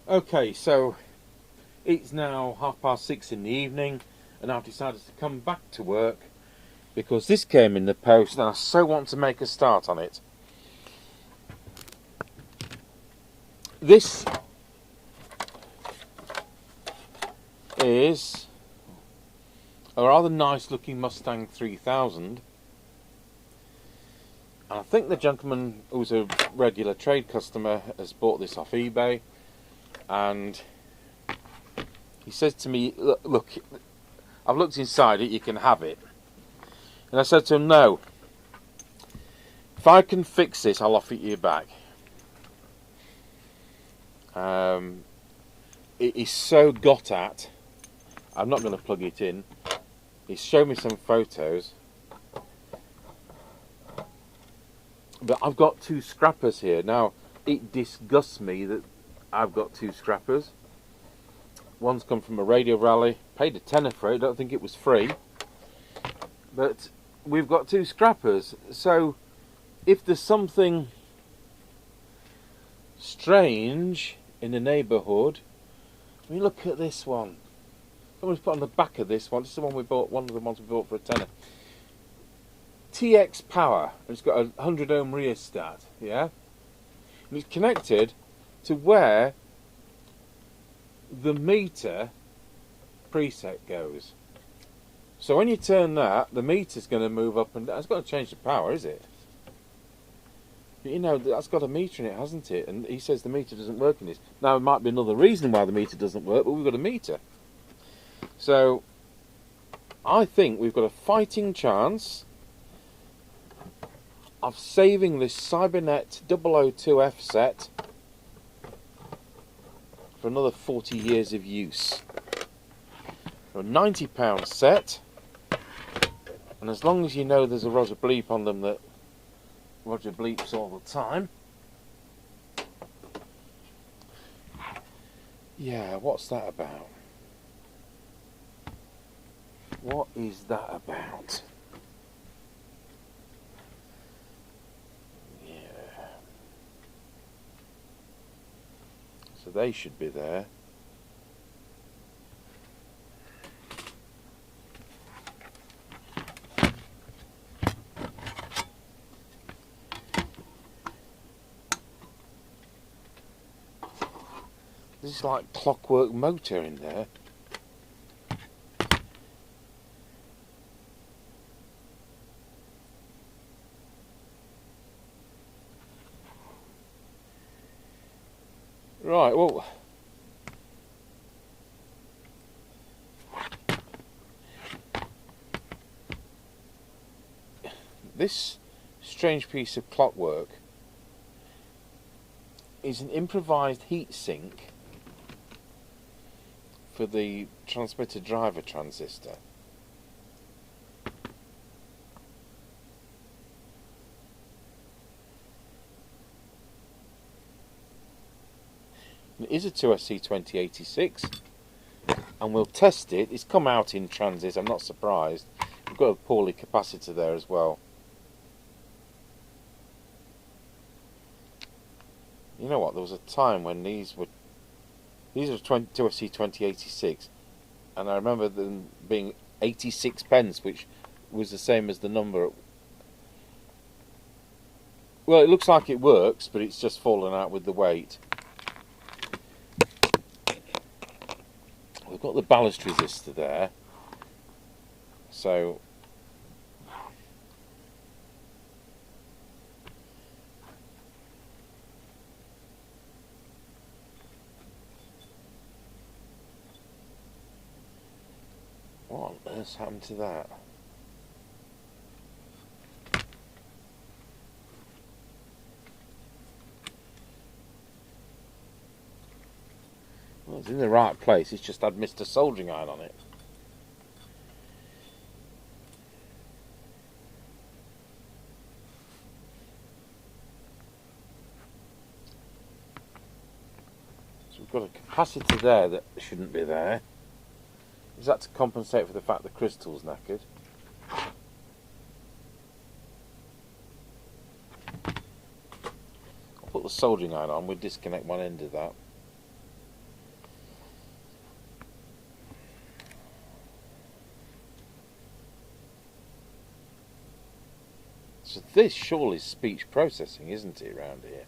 Okay, so it's now 6:30 in the evening, and I've decided to come back to work because this came in the post and I so want to make a start on it. This is a rather nice looking Mustang 3000, and I think the gentleman who's a regular trade customer has bought this off eBay, and he says to me, look, I've looked inside it, you can have it. And I said to him, no, if I can fix this, I'll offer it you back. It is so got at, I'm not going to plug it in. He's shown me some photos, but I've got two scrappers here. Now, it disgusts me that I've got two scrappers. One's come from a radio rally, paid a tenner for it, I don't think it was free, but we've got two scrappers. So if there's something strange in the neighbourhood, I mean, look at this one. Someone's put on the back of this one. This is the one we bought, one of the ones we bought for a tenner. TX power. It's got a 100 ohm rheostat, yeah? And it's connected to where the meter preset goes. So when you turn that, the meter's going to move up and down. It's got to change the power, is it? But you know, that's got a meter in it, hasn't it? And he says the meter doesn't work in this. Now, it might be another reason why the meter doesn't work, but we've got a meter. So I think we've got a fighting chance of saving this Cybernet 002F set for another 40 years of use. For a £90 set, and as long as you know there's a Roger bleep on them that Roger bleeps all the time. Yeah, what's that about? What is that about? Yeah. So they should be there. This is like clockwork motor in there. Right, well, this strange piece of clockwork is an improvised heat sink for the transmitter driver transistor. It is a 2SC2086, and we'll test it. It's come out in transit, I'm not surprised. We've got a Pauli capacitor there as well. You know what, there was a time when these were 2SC2086, and I remember them being 86 pence, which was the same as the number. Well, it looks like it works, but it's just fallen out with the weight. We've got the ballast resistor there, so what on earth's happened to that? Well, it's in the right place, it's just had Mr. Soldering Iron on it. So we've got a capacitor there that shouldn't be there. Is that to compensate for the fact the crystal's knackered? I'll put the soldering iron on, we'll disconnect one end of that. So this surely is speech processing, isn't it, around here?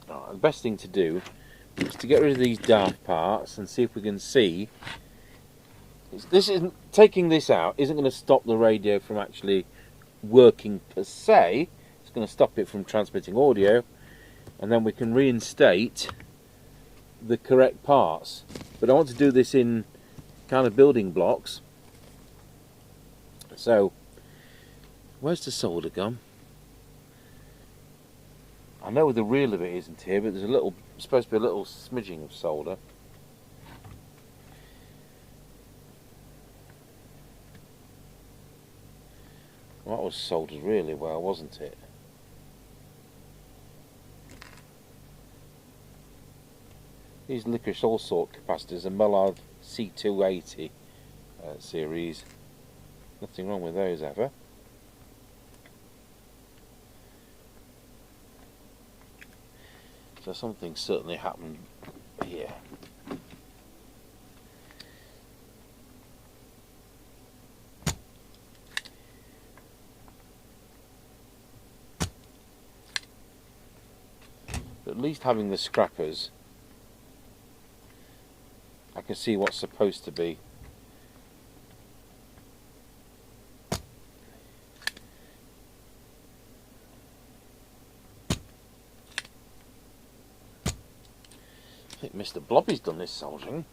Right, the best thing to do is to get rid of these daft parts and see if we can see. This isn't, taking this out isn't going to stop the radio from actually working per se. It's going to stop it from transmitting audio, and then we can reinstate the correct parts. But I want to do this in kind of building blocks. So where's the solder gone? I know the real of it isn't here, but there's supposed to be a little smidging of solder. Well, that was soldered really well, wasn't it? These licorice all sort capacitors are Mullard C280 series. Nothing wrong with those ever. So something certainly happened here. But at least having the scrappers, I can see what's supposed to be. I think Mr. Blobby's done this soldering.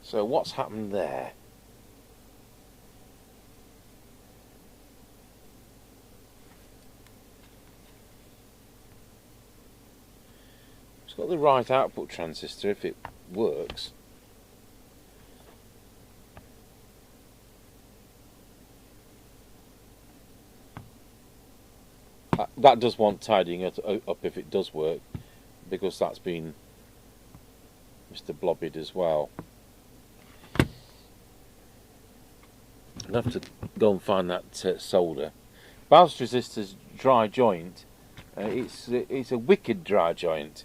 So what's happened there? It's got the right output transistor if it works. That does want tidying up if it does work, because that's been Mr. Blobbied as well. I'll have to go and find that solder. Ballast resistor's dry joint. It's a wicked dry joint.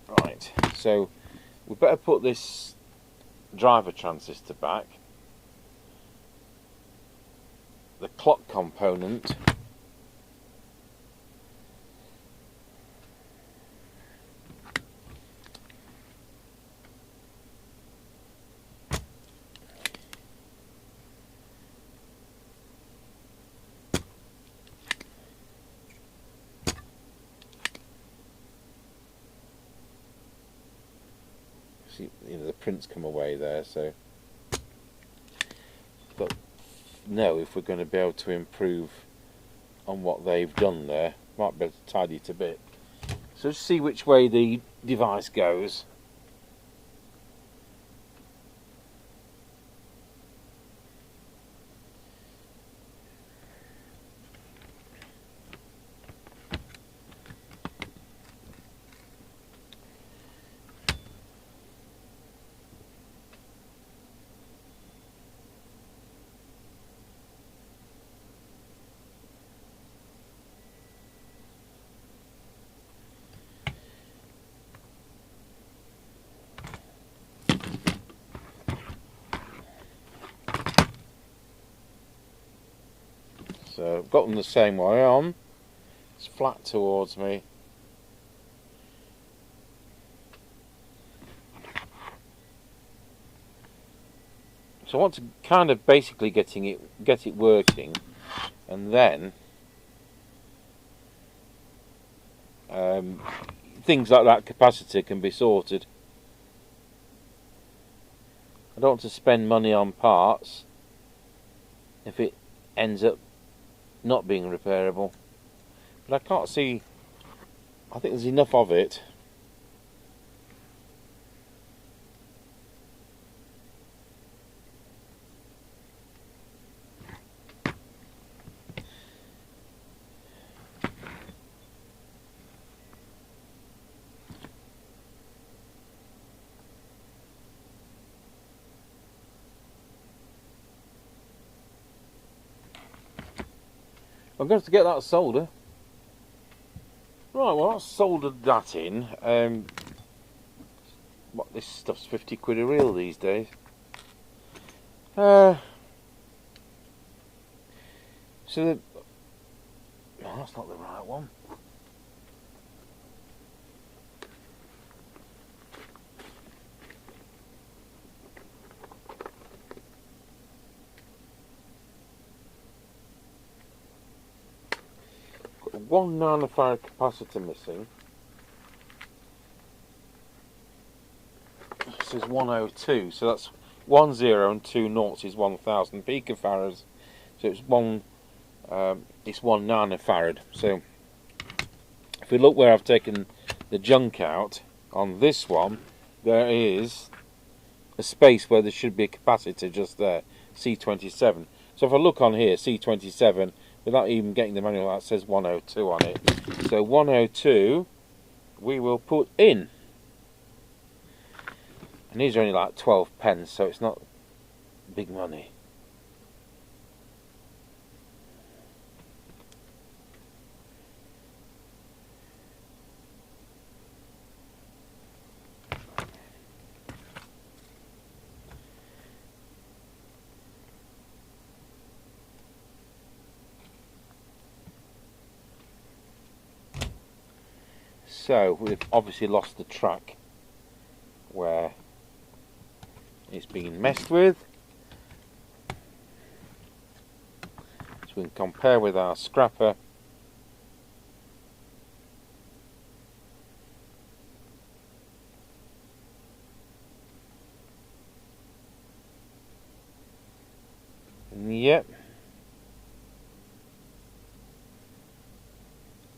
Right, so we better put this driver transistor back. The clock component. You know, the prints come away there, so but no, if we're going to be able to improve on what they've done there, might be able to tidy it a bit. So just see which way the device goes. So I've got them the same way on. It's flat towards me. So I want to kind of basically get it working, and then things like that capacitor can be sorted. I don't want to spend money on parts if it ends up not being repairable. But I can't see, I think there's enough of it I'm going to get that solder. Right, well, I soldered that in. What, this stuff's 50 quid a reel these days. So the... No, that's not the right one. Got a 1 nanofarad capacitor missing. This is 102, so that's 10 and 2 noughts is 1000 picofarads. So it's 1 nanofarad. So if we look where I've taken the junk out on this one, there is a space where there should be a capacitor just there, C27. So if I look on here, C27, without even getting the manual, that says 102 on it. So 102 we will put in. And these are only like 12 pence, so it's not big money. So we've obviously lost the track where it's being messed with. So we can compare with our scrapper. Yep.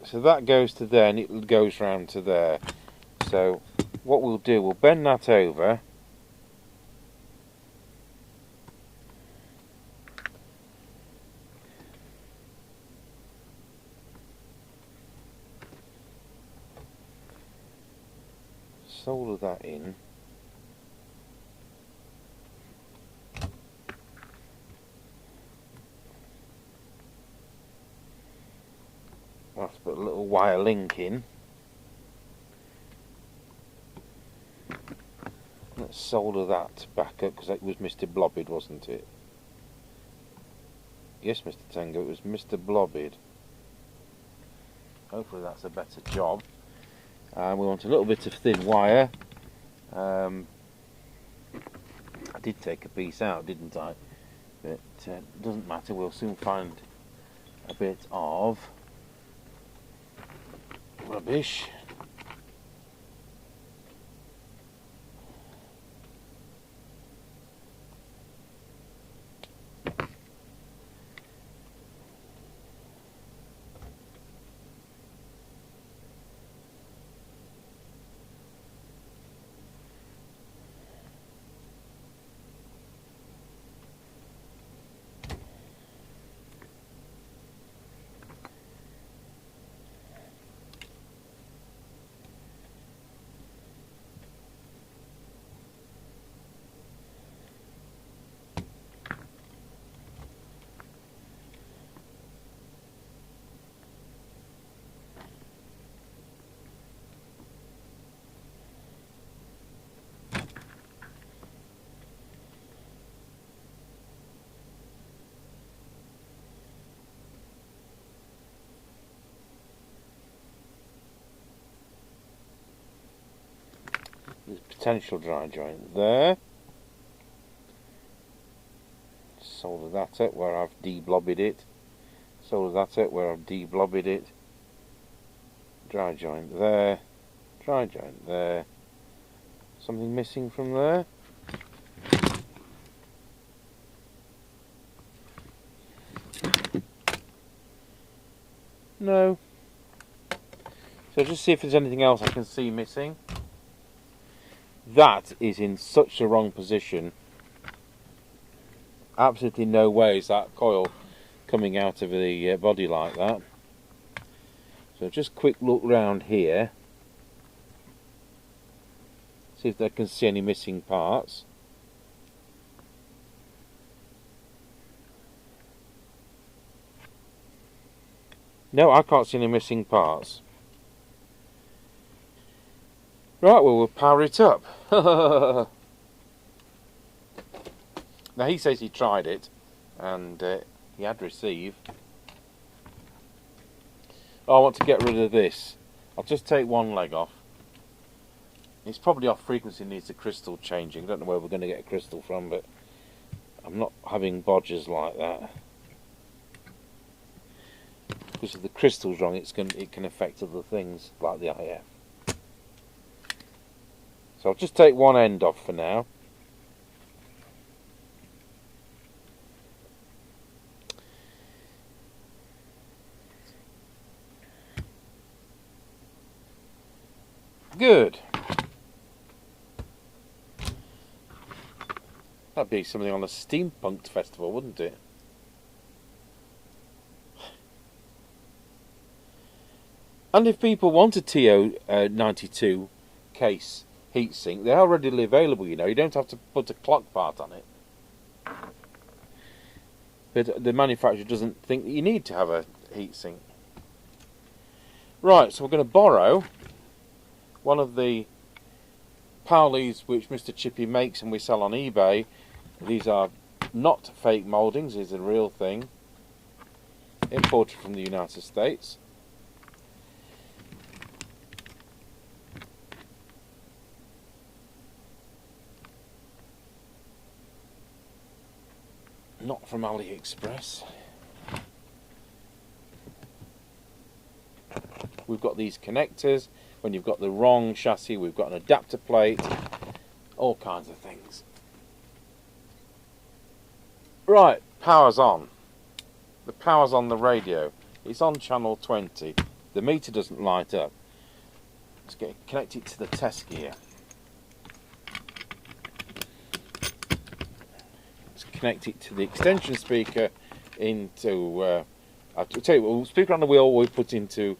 So that goes to there and it goes round to there. So what we'll do, we'll bend that over. Solder that in. I'll have to put a little wire link in. Let's solder that back up because that was Mr. Blobbid, wasn't it? Yes, Mr. Tango, it was Mr. Blobbid. Hopefully that's a better job. We want a little bit of thin wire. I did take a piece out, didn't I? But it doesn't matter, we'll soon find a bit of rubbish. There's a potential dry joint there. Solder that up where I've de-blobbed it. Solder that up where I've de-blobbed it. Dry joint there. Dry joint there. Something missing from there. No. So just see if there's anything else I can see missing. That is in such a wrong position. Absolutely no way is that coil coming out of the body like that. So just quick look round here. See if I can see any missing parts. No, I can't see any missing parts. Right, well, we'll power it up. Now, he says he tried it, and he had receive. Oh, I want to get rid of this. I'll just take one leg off. It's probably off frequency, needs a crystal changing. I don't know where we're going to get a crystal from, but I'm not having bodgers like that. Because if the crystal's wrong, it can affect other things, like the IF. So I'll just take one end off for now. Good. That'd be something on a steampunk festival, wouldn't it? And if people want a TO92 case heatsink, they're already available, you know. You don't have to put a clock part on it. But the manufacturer doesn't think that you need to have a heatsink. Right, so we're going to borrow one of the Powleys which Mr. Chippy makes and we sell on eBay. These are not fake mouldings, these are the real thing. Imported from the United States. Not from AliExpress. We've got these connectors. When you've got the wrong chassis, we've got an adapter plate. All kinds of things. Right, power's on. The power's on the radio. It's on channel 20. The meter doesn't light up. Let's get it connected to the test gear. Let's connect it to the extension speaker into... I'll tell you what, speaker on the wheel we put into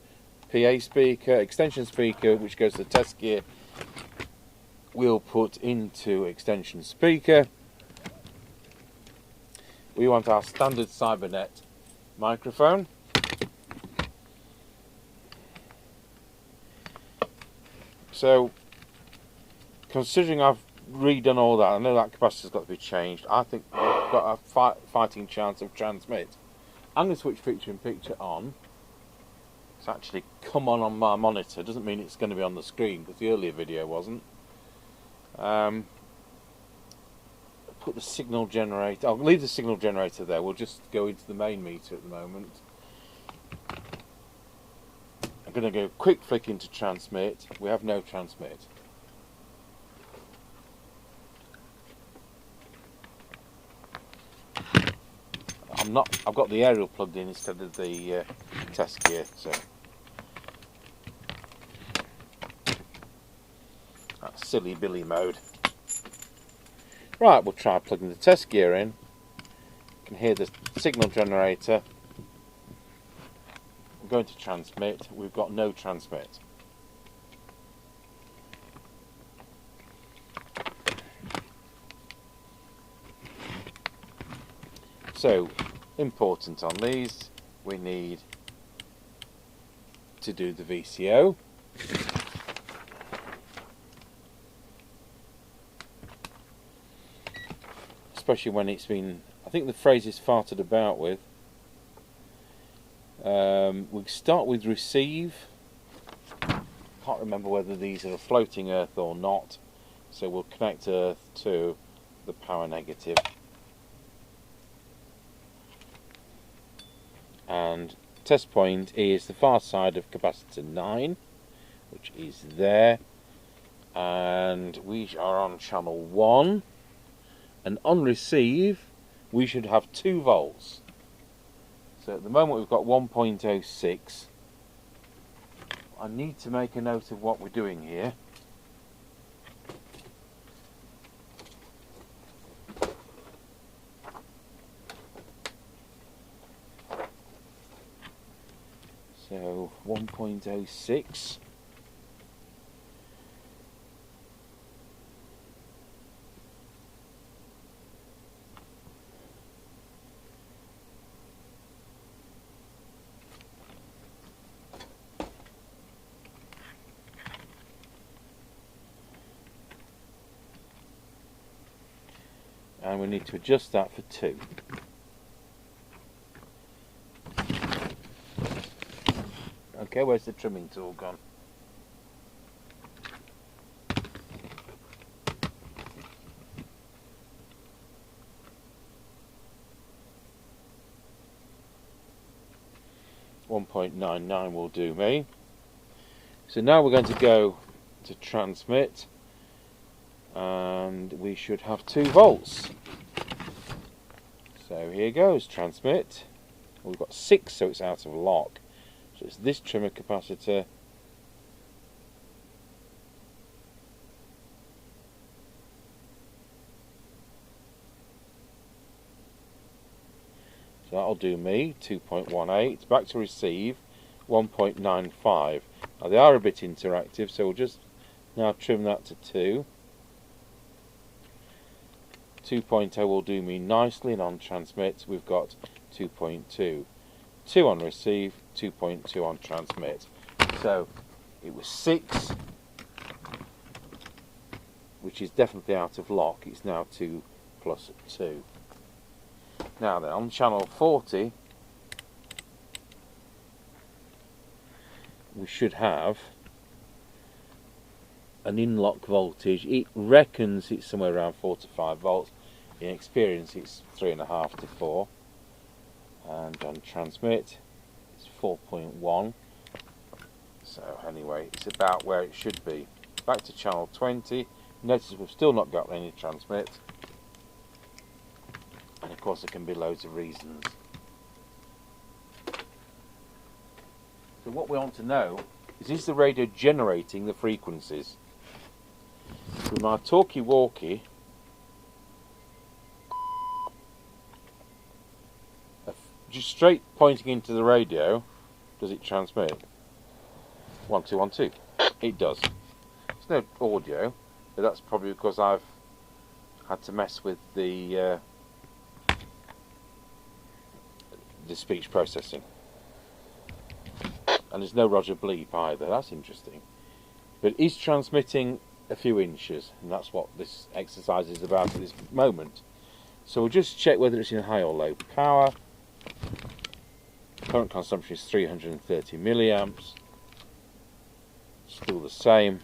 PA speaker, extension speaker which goes to the test gear we'll put into extension speaker. We want our standard Cybernet microphone. So considering I've redone all that, I know that capacitor's got to be changed, I think we've got a fighting chance of transmit. I'm going to switch picture in picture on. It's actually come on my monitor. Doesn't mean it's going to be on the screen because the earlier video wasn't. Put the signal generator. I'll leave the signal generator there. We'll just go into the main meter at the moment. I'm going to go quick flick into transmit. We have no transmit. I've got the aerial plugged in instead of the test gear, so that's silly Billy mode. Right, we'll try plugging the test gear in. You can hear the signal generator. We're going to transmit. We've got no transmit. So, important on these, we need to do the VCO. Especially when it's been, I think the phrase is farted about with. We start with receive. Can't remember whether these are a floating earth or not, so we'll connect earth to the power negative. And test point is the far side of capacitor 9, which is there, and we are on channel 1, and on receive we should have 2 volts. So at the moment we've got 1.06. I need to make a note of what we're doing here. So 1.06. and we need to adjust that for 2. Okay, where's the trimming tool gone? .99 will do me. So now we're going to go to transmit, and we should have 2 volts. So here goes, transmit. We've got 6, so it's out of lock. So it's this trimmer capacitor. So that'll do me, 2.18. Back to receive, 1.95. Now they are a bit interactive, so we'll just now trim that to 2. 2.0 will do me nicely, and on transmit we've got 2.2. 2 on receive, 2.2 on transmit. So it was 6, which is definitely out of lock. It's now 2 plus 2. Now then, on channel 40 we should have an in-lock voltage. It reckons it's somewhere around 4 to 5 volts. In experience it's 3.5 to 4. And on transmit it's 4.1. So anyway, it's about where it should be. Back to channel 20. Notice we've still not got any transmit. And of course there can be loads of reasons. So what we want to know is the radio generating the frequencies? With my talkie-walkie, just straight pointing into the radio, does it transmit? 1 2 1 2. It does. There's no audio, but that's probably because I've had to mess with the speech processing. And there's no Roger bleep either. That's interesting. But it's transmitting a few inches, and that's what this exercise is about at this moment. So we'll just check whether it's in high or low power. Current consumption is 330 milliamps. Still the same.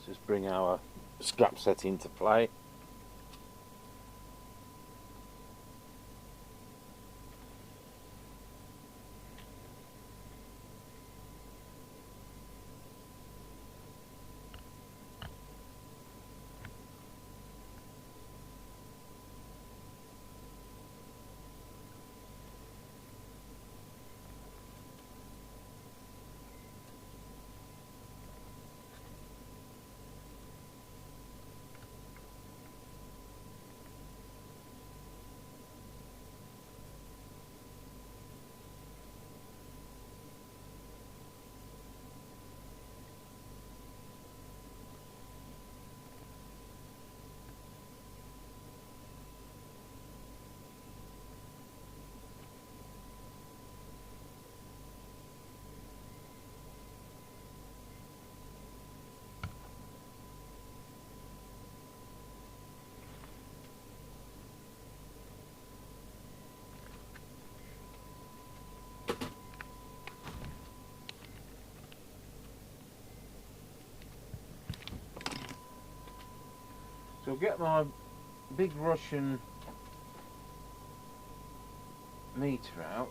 Just bring our scrap set into play. So I'll get my big Russian meter out.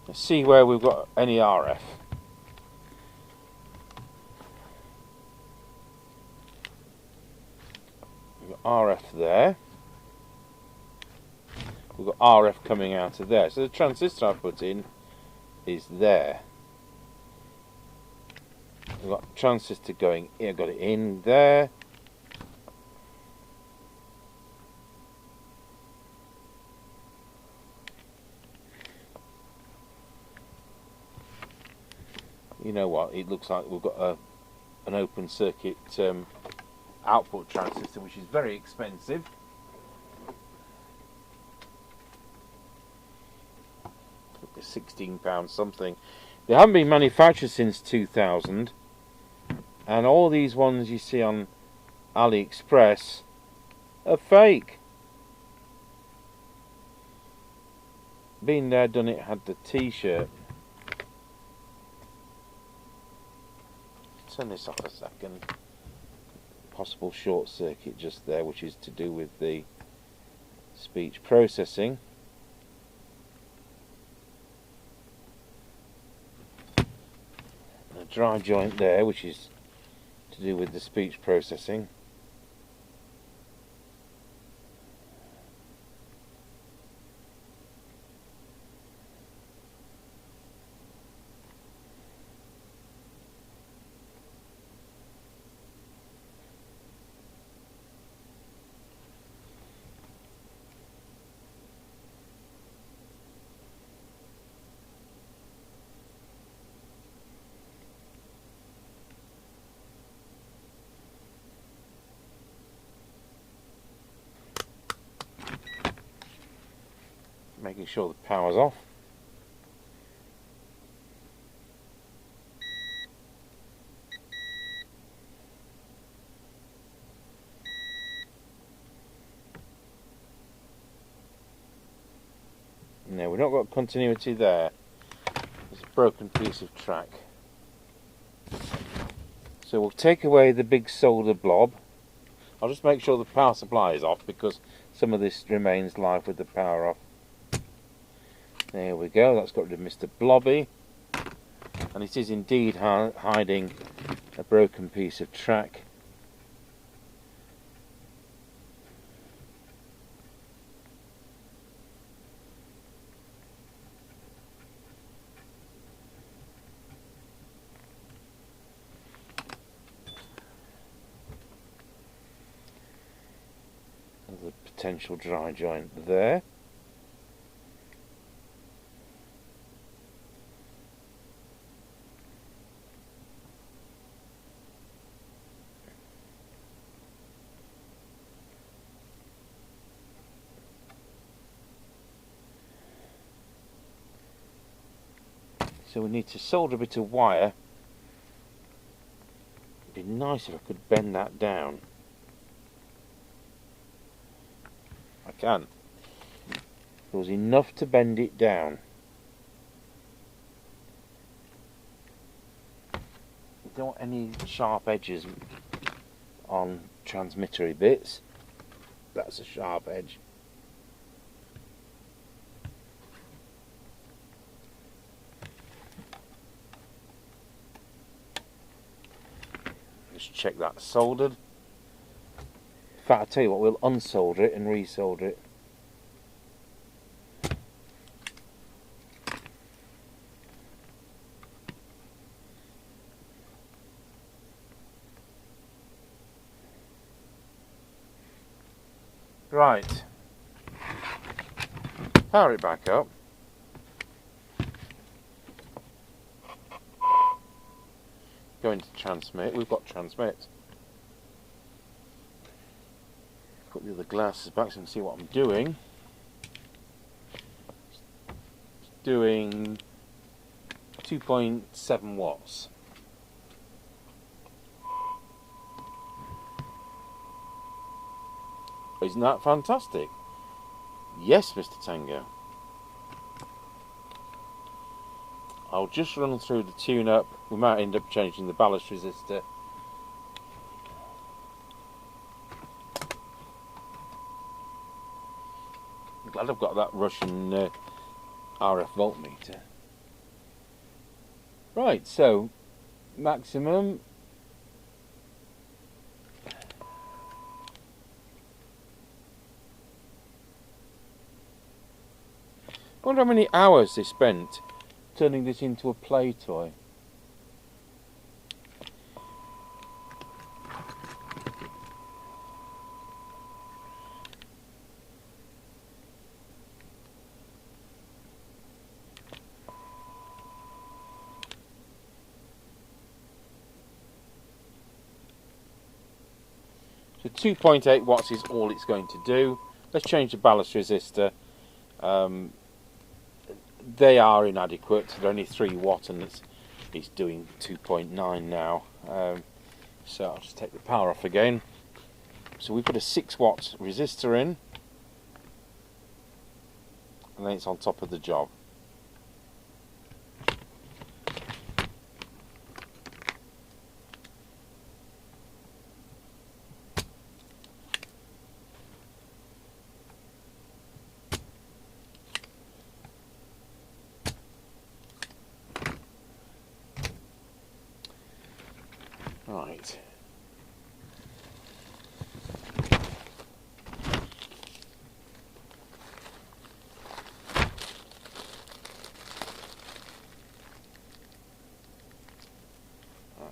Let's see where we've got any RF. RF there. We've got RF coming out of there. So the transistor I've put in is there. We've got transistor going in, got it in there, you know what, it looks like we've got an open circuit output transistor, which is very expensive. £16 something. They haven't been manufactured since 2000, and all these ones you see on AliExpress are fake. Been there, done it, had the t-shirt. Turn this off a second. Possible short circuit just there, which is to do with the speech processing. A dry joint there, which is to do with the speech processing. Making sure the power's off. No, we've not got continuity there. There's a broken piece of track. So we'll take away the big solder blob. I'll just make sure the power supply is off because some of this remains live with the power off. There we go, that's got rid of Mr. Blobby. And it is indeed hiding a broken piece of track. There's a potential dry joint there. So we need to solder a bit of wire. It'd be nice if I could bend that down. I can. There was enough to bend it down. We don't want any sharp edges on transmittery bits. That's a sharp edge. Just check that's soldered. In fact, I'll tell you what, we'll unsolder it and resolder it. Right. Power it back up. Go into transmit. We've got transmit. Put the other glasses back so I can see what I'm doing. It's doing 2.7 watts. Isn't that fantastic? Yes, Mr. Tango. I'll just run through the tune-up. We might end up changing the ballast resistor. I'm glad I've got that Russian RF voltmeter. Right, so maximum. I wonder how many hours they spent turning this into a play toy. So 2.8 watts is all it's going to do. Let's change the ballast resistor. They are inadequate. They're only 3 watt and it's doing 2.9 now. So I'll just take the power off again. So we put a 6 watt resistor in, and then it's on top of the job. Right.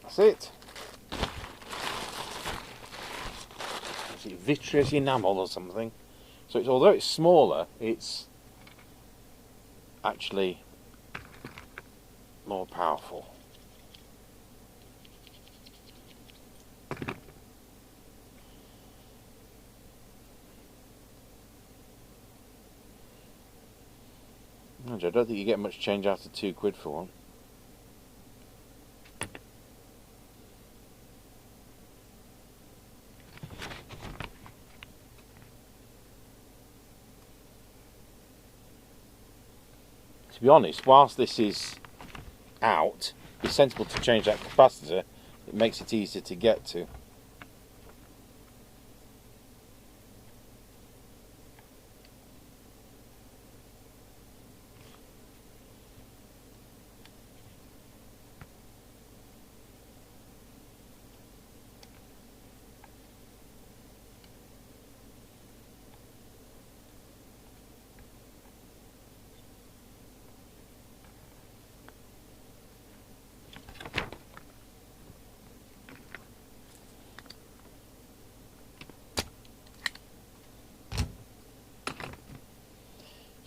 That's it. Is it vitreous enamel or something? So it's, although it's smaller, it's actually more powerful. I don't think you get much change after £2 for one. To be honest, whilst this is out, it's sensible to change that capacitor. It makes it easier to get to.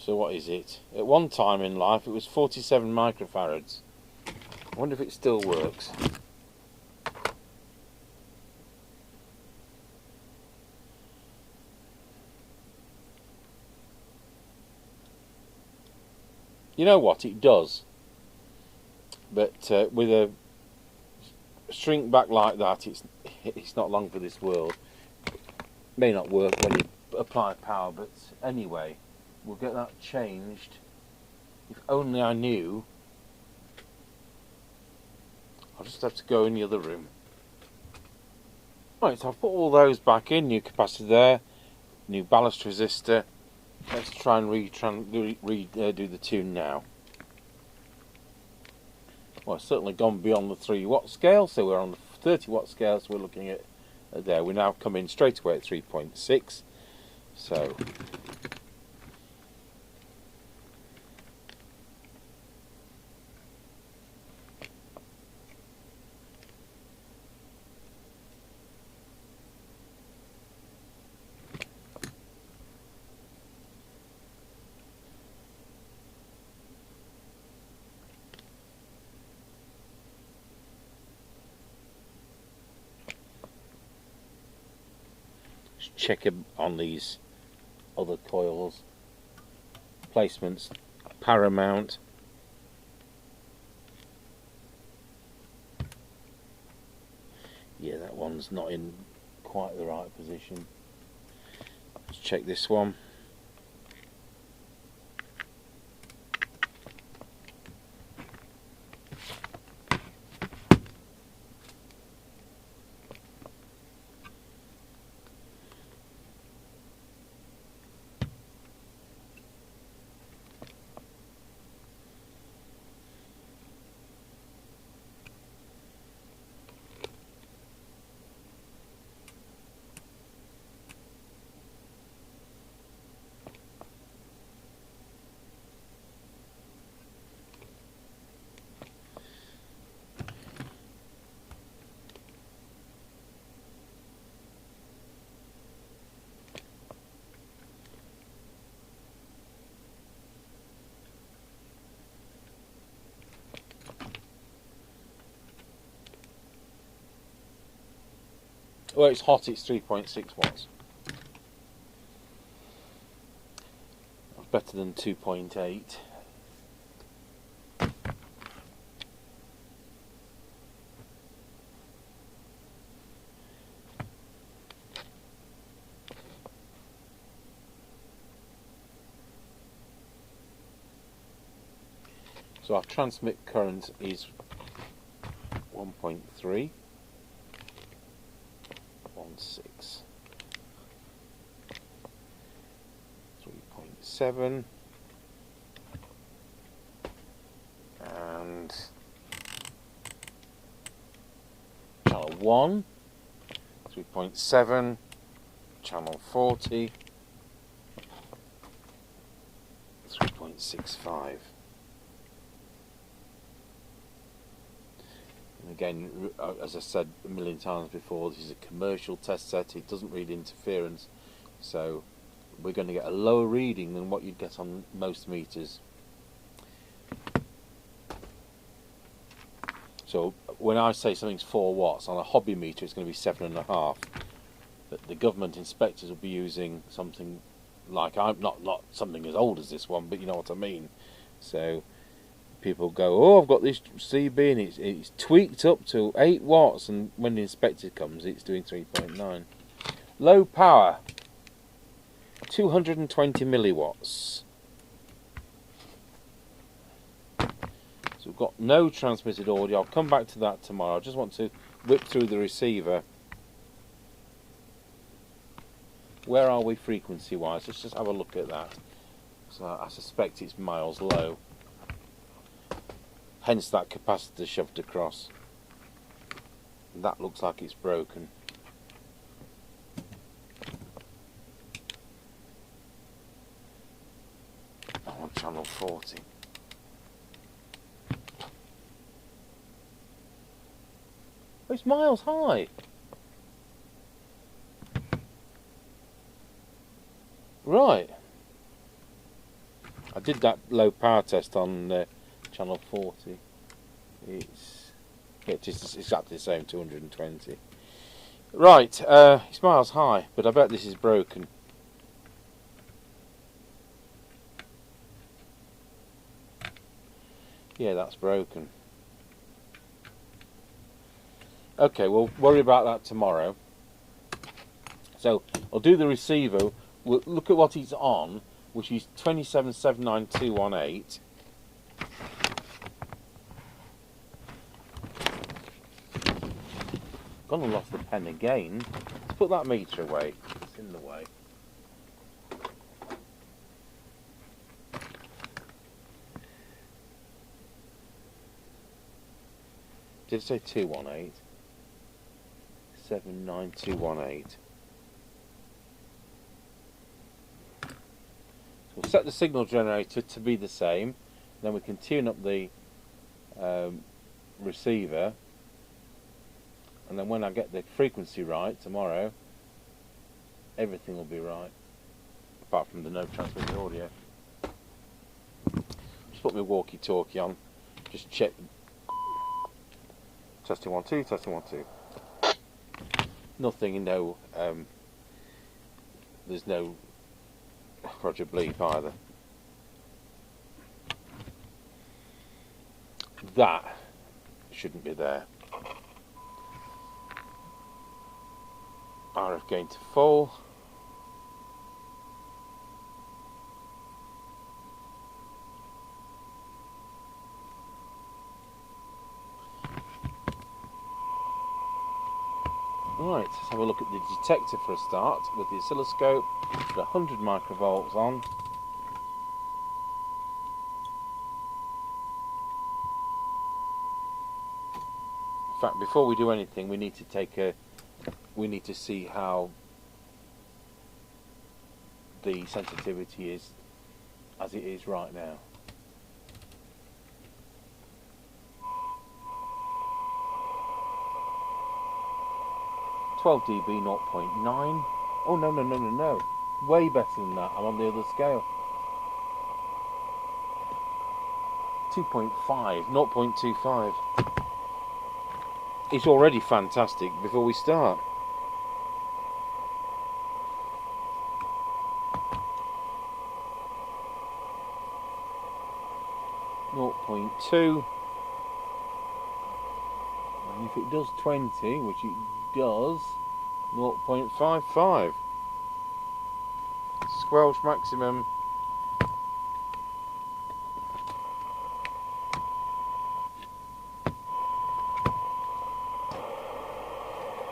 So what is it? At one time in life it was 47 microfarads. I wonder if it still works. You know what? It does. But with a shrink back like that, it's not long for this world. May not work when you apply power, but anyway. We'll get that changed. If only I knew. I'll just have to go in the other room. Right, so I've put all those back in. New capacitor there, new ballast resistor. Let's try and do the tune now. Well, it's certainly gone beyond the 3 watt scale, so we're on the 30 watt scale, so we're looking at there. We now come in straight away at 3.6. So check on these other coils. Placements paramount. Yeah, that one's not in quite the right position. Let's check this one. Well, it's hot, it's 3.6 watts. That's better than 2.8. So our transmit current is 1.3, 1.6, 3.7, and channel 1, 3.7, channel 40, 3.65. Again, as I said a million times before, this is a commercial test set. It doesn't read interference, so we're going to get a lower reading than what you'd get on most meters. So when I say something's 4 watts on a hobby meter, it's going to be 7.5. But the government inspectors will be using something like, not something as old as this one, but you know what I mean. So people go, oh, I've got this CB and it's tweaked up to 8 watts, and when the inspector comes it's doing 3.9. Low power, 220 milliwatts. So we've got no transmitted audio. I'll come back to that tomorrow. I just want to whip through the receiver. Where are we frequency wise? Let's just have a look at that. So I suspect it's miles low. Hence that capacitor shoved across. That looks like it's broken. On channel 40. Oh, it's miles high. Right. I did that low power test on channel 40. It's exactly the same, 220. Right, it's miles high, but I bet this is broken. Yeah, that's broken. Okay, we'll worry about that tomorrow. So I'll do the receiver. We'll look at what he's on, which is 2779218. Gonna lost the pen again. Let's put that meter away. It's in the way. Did it say 218? 79218. So we'll set the signal generator to be the same. Then we can tune up the receiver. And then when I get the frequency right tomorrow, everything will be right, apart from the no transmitted audio. Just put my walkie-talkie on, just check. Testing 1 2, testing 1 2. Nothing, no. There's no Roger bleep either. That shouldn't be there. RF gain to full. Right, let's have a look at the detector for a start with the oscilloscope. Put 100 microvolts on. In fact, before we do anything, we need to see how the sensitivity is as it is right now. (12 dB 0.9). Oh no. Way better than that. I'm on the other scale. 2.5, 0.25. It's already fantastic before we start. 0.2, and if it does 20, which it does, 0.55. Squelch maximum.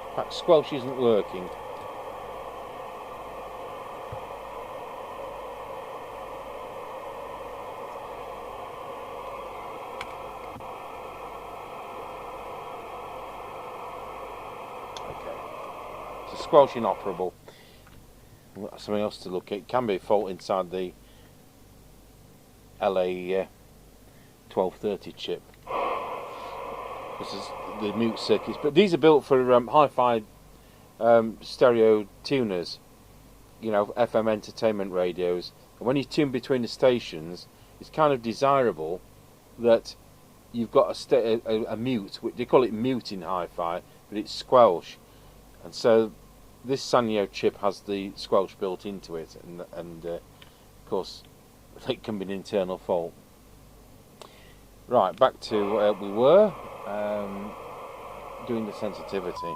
In fact, squelch isn't working. Squelch inoperable. Something else to look at. It can be a fault inside the LA 1230 chip. This is the mute circuits, but these are built for hi-fi stereo tuners. You know, FM entertainment radios. And when you tune between the stations, it's kind of desirable that you've got a mute. They call it mute in hi-fi, but it's squelch. And so this Sanyo chip has the squelch built into it, and of course it can be an internal fault. Right, back to where we were, doing the sensitivity.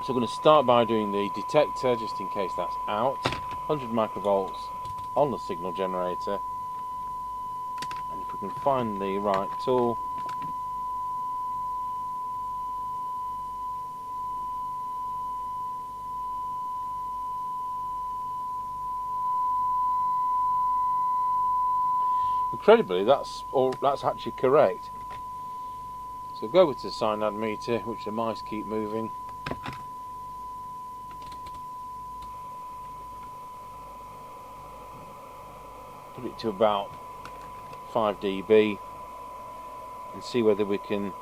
So we're going to start by doing the detector, just in case that's out. 100 microvolts on the signal generator, and if we can find the right tool. Incredibly, that's actually correct. So go over to the cyanide meter, which the mice keep moving. Put it to about 5 dB and see whether we can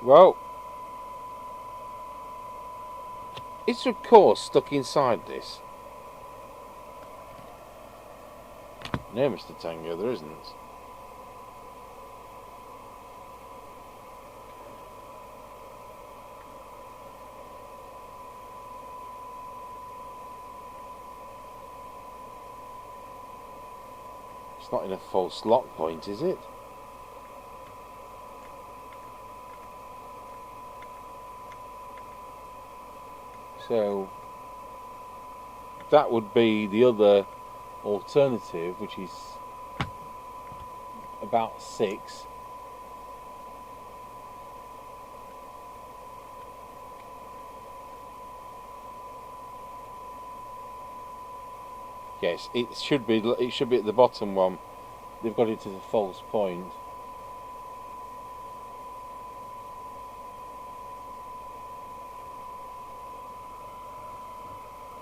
well, it's of course stuck inside this. No, Mr. Tango, there isn't. It's not in a false lock point, is it? So that would be the other alternative, which is about 6. Yes, it should be at the bottom one. They've got it as a false point.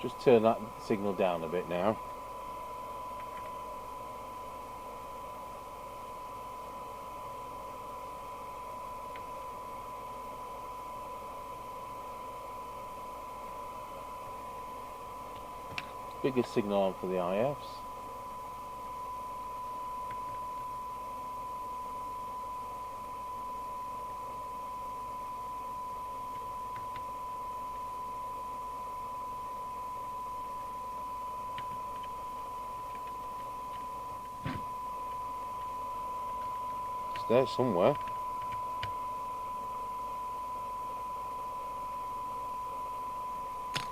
Just turn that signal down a bit now. Bigger signal on for the IFs. It's there somewhere.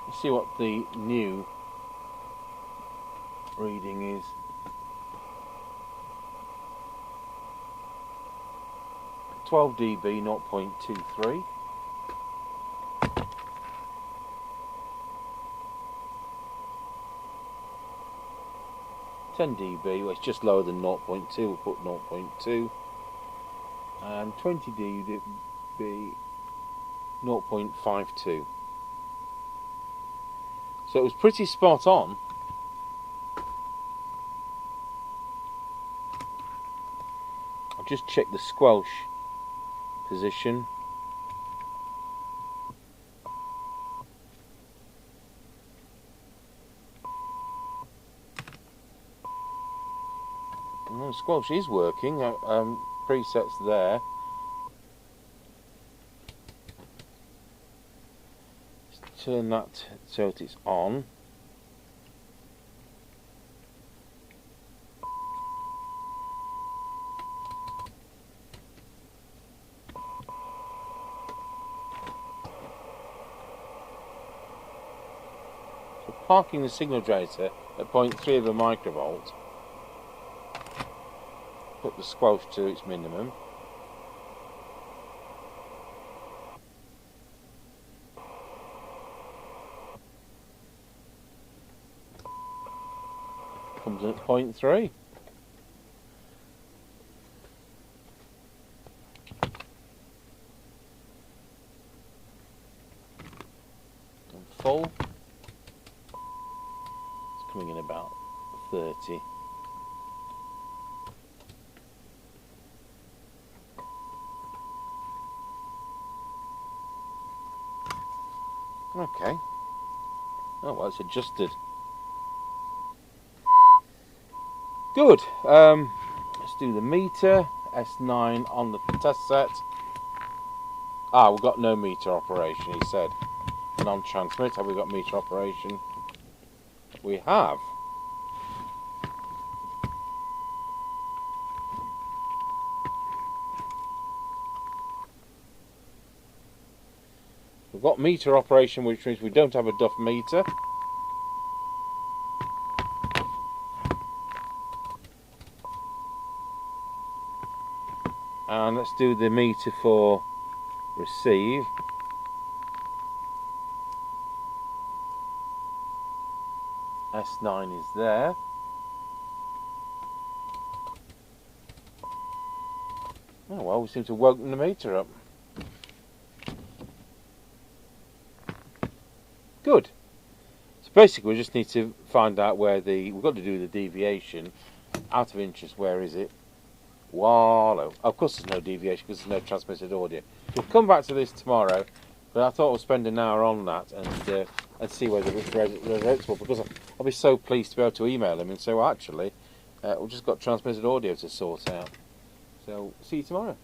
Let's see what the new reading is. (12 dB, 0.23). (10 dB), well, it's just lower than 0.2, we'll put 0.2. And 20 dB, 0.52. So it was pretty spot on. I'll just check the squelch position. Well, squelch is working. Presets there. turn that so that it's on. So parking the signal generator at 0.3 of a microvolt. Put the squelch to its minimum. Comes in at 0.3. And full. It's coming in about 30. Okay. Oh well, it's adjusted. Good. Let's do the meter. S9 on the test set. Ah, we've got no meter operation, he said. Non-transmit. Have we got meter operation? We have. We've got meter operation, which means we don't have a duff meter. And let's do the meter for receive. S9 is there. Oh well, we seem to have woken the meter up. Good. So basically we just need to find out where we've got to do the deviation. Out of interest, where is it? Wallow. Of course there's no deviation because there's no transmitted audio. We'll come back to this tomorrow, but I thought we'll spend an hour on that and see whether it's results, because I'll be so pleased to be able to email him and say, well actually, we've just got transmitted audio to sort out. So, see you tomorrow.